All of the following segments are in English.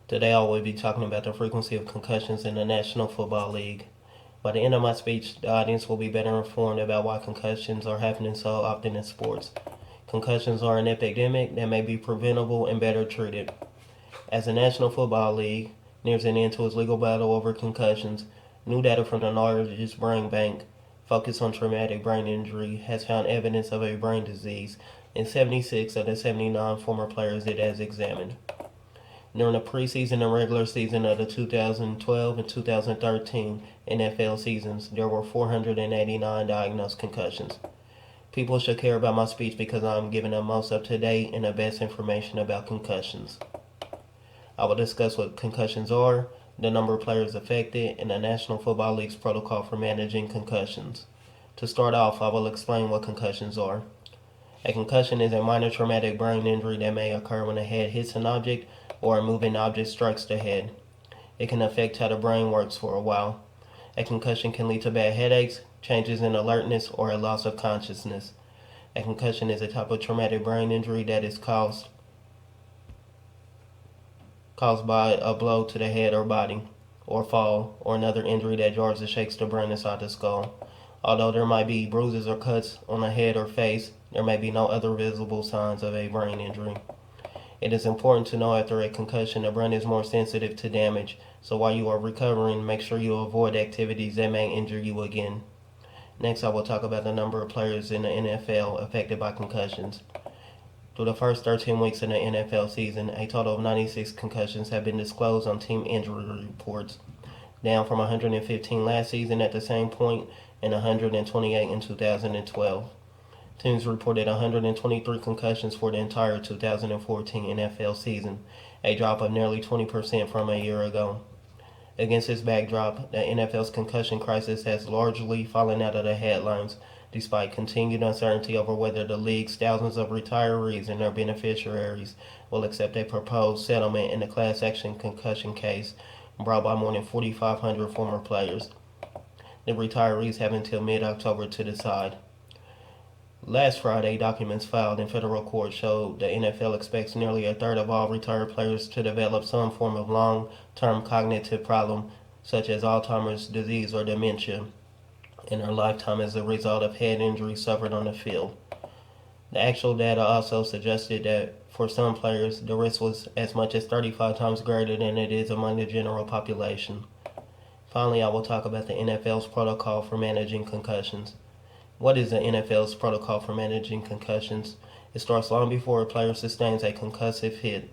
Today I will be talking about the frequency of concussions in the National Football League. By the end of my speech, the audience will be better informed about why concussions are happening so often in sports. Concussions are an epidemic that may be preventable and better treated. As the National Football League nears an end to its legal battle over concussions, new data from the largest brain bank, focused on traumatic brain injury, has found evidence of a brain disease in 76 of the 79 former players it has examined. During the preseason and regular season of the 2012 and 2013 NFL seasons, there were 489 diagnosed concussions. People should care about my speech because I'm giving the most up-to-date and the best information about concussions. I will discuss what concussions are, the number of players affected, and the National Football League's protocol for managing concussions. To start off, I will explain what concussions are. A concussion is a minor traumatic brain injury that may occur when a head hits an object or a moving object strikes the head. It can affect how the brain works for a while. A concussion can lead to bad headaches, changes in alertness, or a loss of consciousness. A concussion is a type of traumatic brain injury that is caused by a blow to the head or body, or fall, or another injury that jars or shakes the brain inside the skull. Although there might be bruises or cuts on the head or face, there may be no other visible signs of a brain injury. It is important to know after a concussion, the brain is more sensitive to damage, so while you are recovering, make sure you avoid activities that may injure you again. Next, I will talk about the number of players in the NFL affected by concussions. Through the first 13 weeks in the NFL season, a total of 96 concussions have been disclosed on team injury reports, down from 115 last season at the same point and 128 in 2012. Teams reported 123 concussions for the entire 2014 NFL season, a drop of nearly 20% from a year ago. Against this backdrop, the NFL's concussion crisis has largely fallen out of the headlines, despite continued uncertainty over whether the league's thousands of retirees and their beneficiaries will accept a proposed settlement in the class action concussion case brought by more than 4,500 former players. The retirees have until mid-October to decide. Last Friday, documents filed in federal court showed the NFL expects nearly a third of all retired players to develop some form of long-term cognitive problem, such as Alzheimer's disease or dementia, in their lifetime as a result of head injuries suffered on the field. The actual data also suggested that for some players, the risk was as much as 35 times greater than it is among the general population. Finally, I will talk about the NFL's protocol for managing concussions. What is the NFL's protocol for managing concussions? It starts long before a player sustains a concussive hit.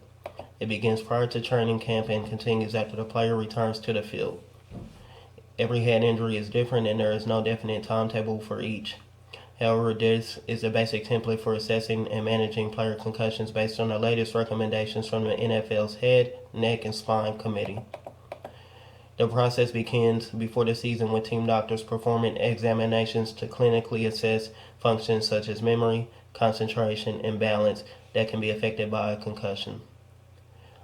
It begins prior to training camp and continues after the player returns to the field. Every head injury is different and there is no definite timetable for each. However, this is a basic template for assessing and managing player concussions based on the latest recommendations from the NFL's Head, Neck, and Spine Committee. The process begins before the season with team doctors performing examinations to clinically assess functions such as memory, concentration, and balance that can be affected by a concussion.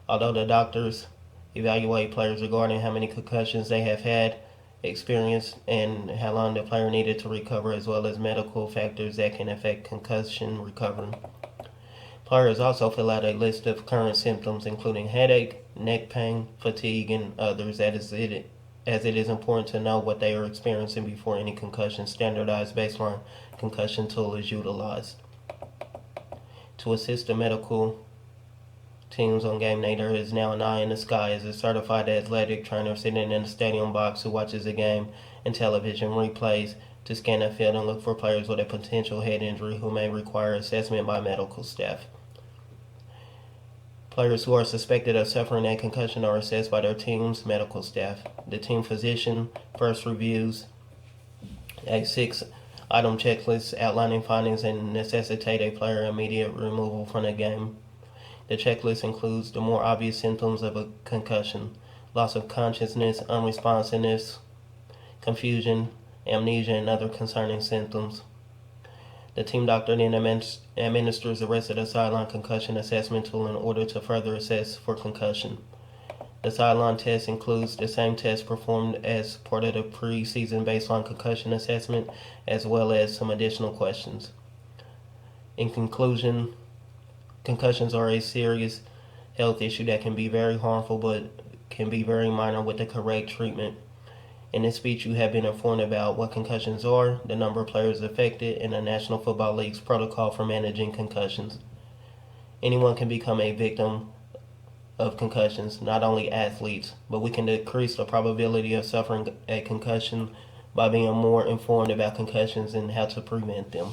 Although the doctors evaluate players regarding how many concussions they have had, experienced, and how long the player needed to recover, as well as medical factors that can affect concussion recovery. Players also fill out a list of current symptoms, including headache, neck pain, fatigue, and others, as it is important to know what they are experiencing before any concussion standardized baseline concussion tool is utilized. To assist the medical teams on game day, there is now an eye in the sky as a certified athletic trainer sitting in the stadium box who watches the game and television replays to scan the field and look for players with a potential head injury who may require assessment by medical staff. Players who are suspected of suffering a concussion are assessed by their team's medical staff. The team physician first reviews a 6-item checklist outlining findings and necessitate a player immediate removal from the game. The checklist includes the more obvious symptoms of a concussion: loss of consciousness, unresponsiveness, confusion, amnesia, and other concerning symptoms. The team doctor then administers the rest of the sideline concussion assessment tool in order to further assess for concussion. The sideline test includes the same test performed as part of the preseason baseline concussion assessment, as well as some additional questions. In conclusion, concussions are a serious health issue that can be very harmful but can be very minor with the correct treatment. In this speech, you have been informed about what concussions are, the number of players affected, and the National Football League's protocol for managing concussions. Anyone can become a victim of concussions, not only athletes, but we can decrease the probability of suffering a concussion by being more informed about concussions and how to prevent them.